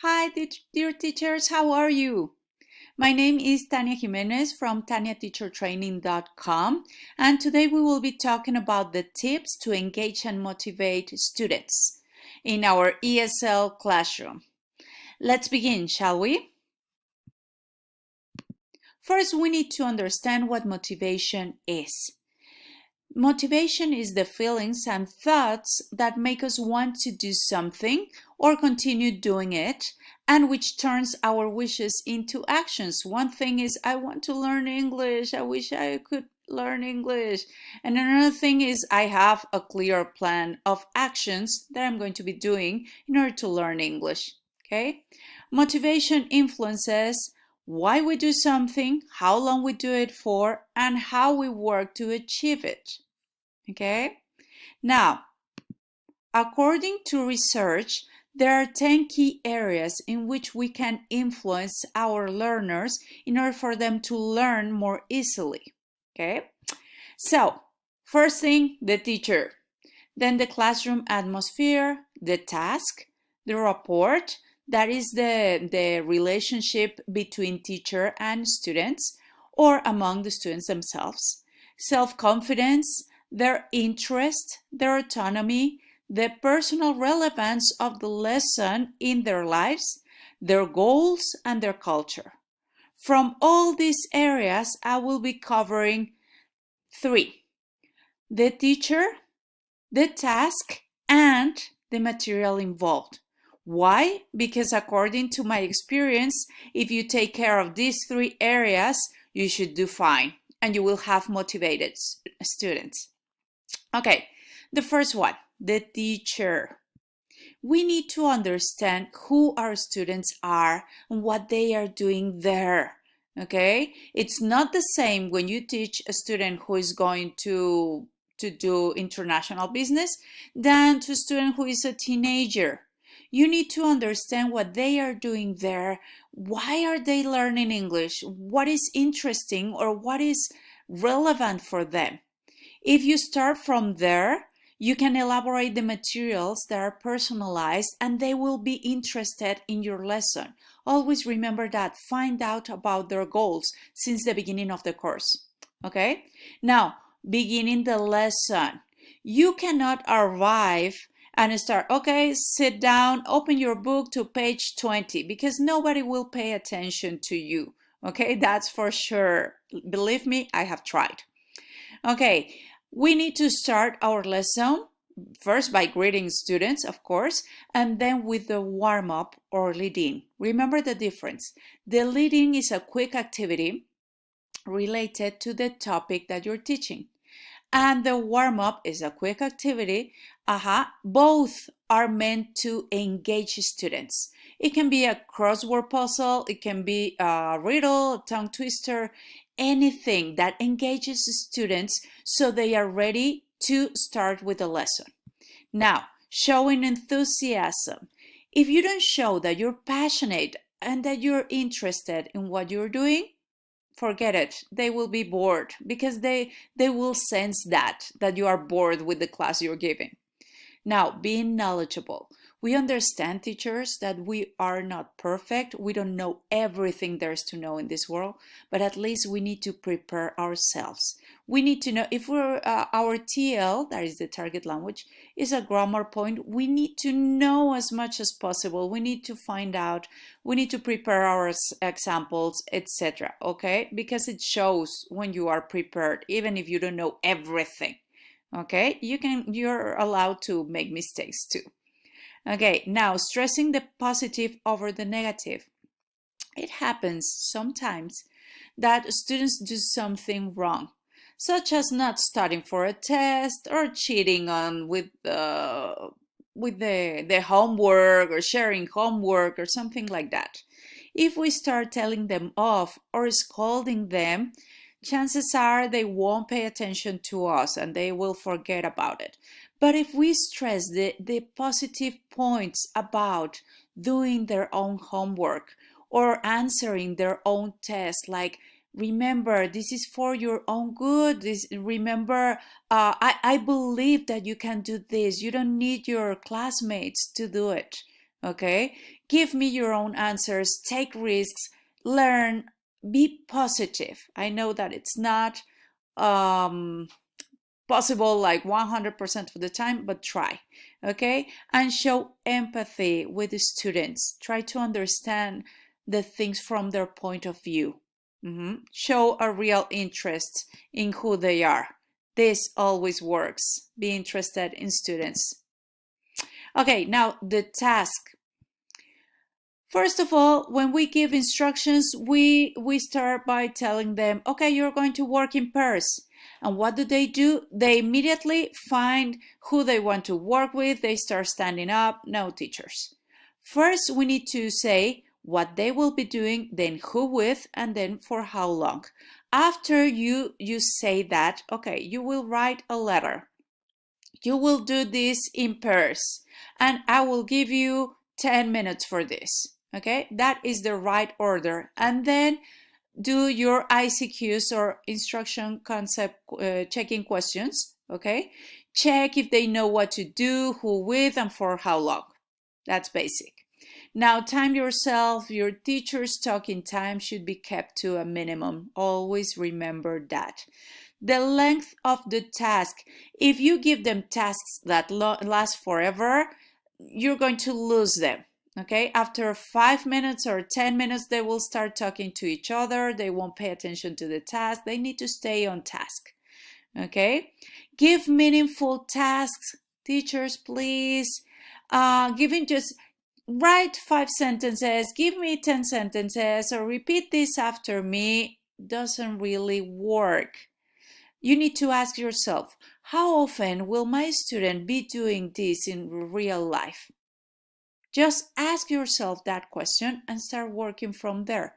Hi, dear teachers, how are you? My name is Tania Jimenez from taniateachertraining.com, and today we will be talking about the tips to engage and motivate students in our ESL classroom. Let's begin, shall we? First, we need to understand what motivation is. Motivation is the feelings and thoughts that make us want to do something or continue doing it, and which turns our wishes into actions. One thing is, I want to learn English. I wish I could learn English. And another thing is, I have a clear plan of actions that I'm going to be doing in order to learn English. Okay? Motivation influences why we do something, how long we do it for, and how we work to achieve it. Okay? Now, according to research, there are 10 key areas in which we can influence our learners in order for them to learn more easily. Okay? So, first thing, the teacher. Then the classroom atmosphere, the task, the report, that is the relationship between teacher and students or among the students themselves. Self-confidence, their interest, their autonomy, the personal relevance of the lesson in their lives, their goals, and their culture. From all these areas, I will be covering 3: the teacher, the task, and the material involved. Why? Because according to my experience, if you take care of these 3 areas, you should do fine and you will have motivated students. Okay, the first one, the teacher. We need to understand who our students are and what they are doing there. Okay, it's not the same when you teach a student who is going to do international business than to a student who is a teenager. You need to understand what they are doing there. Why are they learning English? What is interesting or what is relevant for them? If you start from there, you can elaborate the materials that are personalized and they will be interested in your lesson. Always remember that. Find out about their goals since the beginning of the course. Okay? Now, beginning the lesson. You cannot arrive and start, okay, sit down, open your book to page 20 because nobody will pay attention to you. Okay? That's for sure. Believe me, I have tried. Okay, we need to start our lesson first by greeting students, of course, and then with the warm-up or lead-in. Remember the difference. The lead-in is a quick activity related to the topic that you're teaching. And the warm-up is a quick activity. Both are meant to engage students. It can be a crossword puzzle, it can be a riddle, a tongue twister, anything that engages students so they are ready to start with the lesson. Now, showing enthusiasm. If you don't show that you're passionate and that you're interested in what you're doing, forget it. They will be bored because they will sense that you are bored with the class you're giving. Now, being knowledgeable. We understand, teachers, that we are not perfect. We don't know everything there's to know in this world, but at least we need to prepare ourselves. We need to know if our TL, that is the target language, is a grammar point, we need to know as much as possible. We need to find out, we need to prepare our examples, etc. Okay? Because it shows when you are prepared, even if you don't know everything. Okay, you're allowed to make mistakes too. Okay, now stressing the positive over the negative. It happens sometimes that students do something wrong, such as not studying for a test or cheating on with the homework or sharing homework or something like that. If we start telling them off or scolding them, chances are they won't pay attention to us and they will forget about it. But if we stress the positive points about doing their own homework or answering their own test, like, remember, this is for your own good. Remember, I believe that you can do this. You don't need your classmates to do it. Okay? Give me your own answers, take risks, learn, be positive. I know that it's not possible like 100% of the time, but try. Okay? And show empathy with the students. Try to understand the things from their point of view. Show a real interest in who they are. This always works. Be interested in students. Okay, now the task. First of all, when we give instructions, we start by telling them, okay, you're going to work in pairs. And what do? They immediately find who they want to work with. They start standing up. No, teachers. First, we need to say what they will be doing, then who with, and then for how long. After you say that, okay, you will write a letter. You will do this in pairs, and I will give you 10 minutes for this. Okay, that is the right order. And then do your ICQs or instruction concept checking questions. Okay, check if they know what to do, who with, and for how long. That's basic. Now, time yourself. Your teacher's talking time should be kept to a minimum. Always remember that. The length of the task. If you give them tasks that last forever, you're going to lose them. Okay, after 5 minutes or 10 minutes, they will start talking to each other. They won't pay attention to the task. They need to stay on task. Okay, give meaningful tasks. Teachers, please. Giving just write 5 sentences, give me 10 sentences, or repeat this after me doesn't really work. You need to ask yourself, how often will my student be doing this in real life? Just ask yourself that question and start working from there.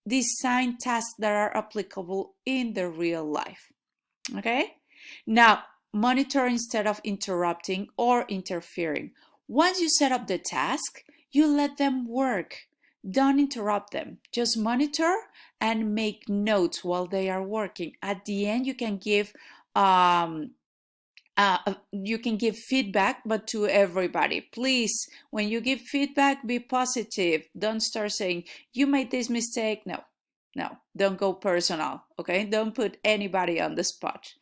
Design tasks that are applicable in the real life. Okay? Now, monitor instead of interrupting or interfering. Once you set up the task, you let them work. Don't interrupt them. Just monitor and make notes while they are working. At the end, you can give feedback, but to everybody. Please, when you give feedback, be positive. Don't start saying, you made this mistake. No, don't go personal, okay? Don't put anybody on the spot.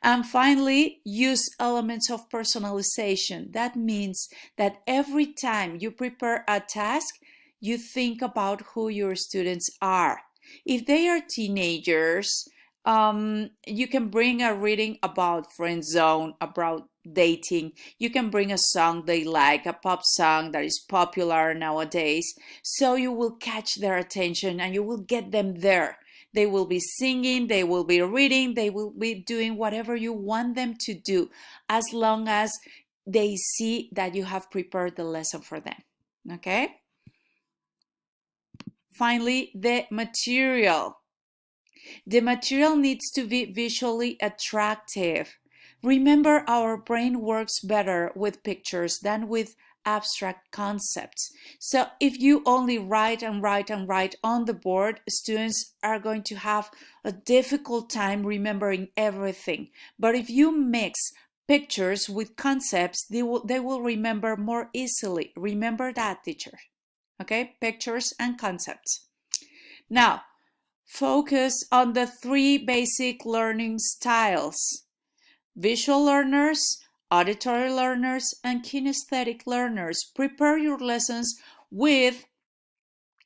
And finally, use elements of personalization. That means that every time you prepare a task, you think about who your students are. If they are teenagers, you can bring a reading about friend zone, about dating. You can bring a song they like, a pop song that is popular nowadays. So you will catch their attention and you will get them there. They will be singing, they will be reading, they will be doing whatever you want them to do, as long as they see that you have prepared the lesson for them. Okay? Finally, the material. The material needs to be visually attractive. Remember, our brain works better with pictures than with abstract concepts. So if you only write and write and write on the board, students are going to have a difficult time remembering everything. But if you mix pictures with concepts, they will remember more easily. Remember that, teacher. Okay, pictures and concepts. Now, focus on the 3 basic learning styles: visual learners, auditory learners, and kinesthetic learners. Prepare your lessons with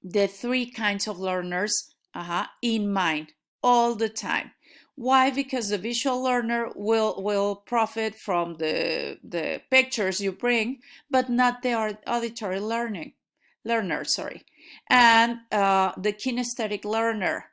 the 3 kinds of learners in mind all the time. Why? Because the visual learner will profit from the pictures you bring, but not the auditory learner, sorry. And the kinesthetic learner.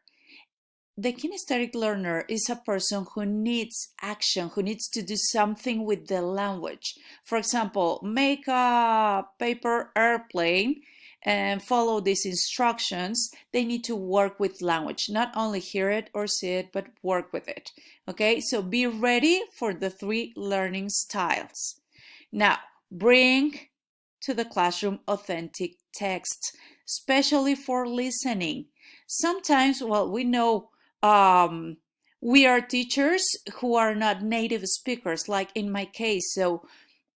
The kinesthetic learner is a person who needs action, who needs to do something with the language. For example, make a paper airplane and follow these instructions. They need to work with language, not only hear it or see it, but work with it. Okay, so be ready for the 3 learning styles. Now, bring to the classroom authentic text, especially for listening. Sometimes, well, we know we are teachers who are not native speakers, like in my case. So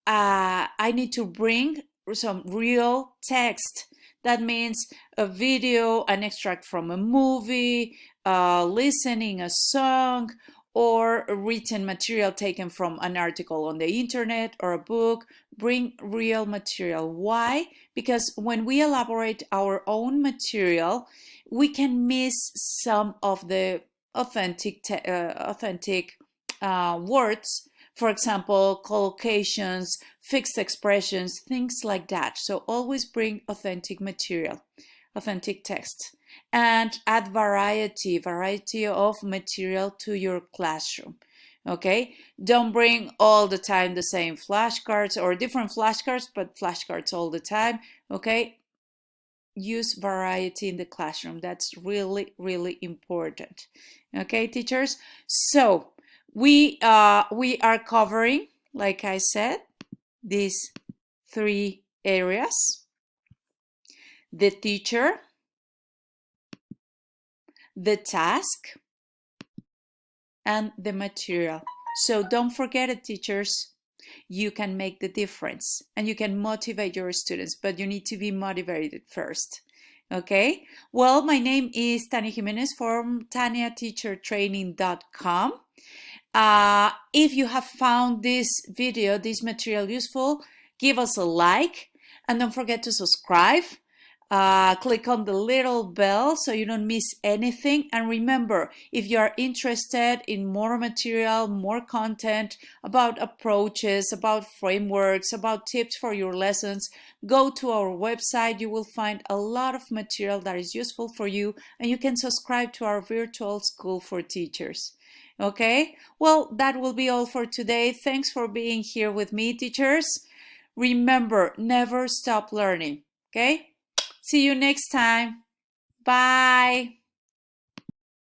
I need to bring some real text. That means a video, an extract from a movie, listening a song, or a written material taken from an article on the internet or a book. Bring real material. Why? Because when we elaborate our own material, we can miss some of the authentic words. For example, collocations, fixed expressions, things like that. So always bring authentic material, authentic text, and add variety of material to your classroom. Okay, don't bring all the time the same flashcards or different flashcards, but flashcards all the time. Okay, use variety in the classroom. That's really, really important. Okay, teachers. So we are covering, like I said, these 3 areas: the teacher, the task, and the material. So don't forget it, teachers. You can make the difference and you can motivate your students, but you need to be motivated first. Okay, well, my name is Tania Jimenez from taniateachertraining.com. If you have found this video, this material useful, give us a like and don't forget to subscribe. Click on the little bell so you don't miss anything. And remember, if you are interested in more material, more content about approaches, about frameworks, about tips for your lessons, go to our website. You will find a lot of material that is useful for you, and you can subscribe to our virtual school for teachers. Okay, well, that will be all for today. Thanks for being here with me, teachers. Remember, never stop learning. Okay, see you next time. Bye.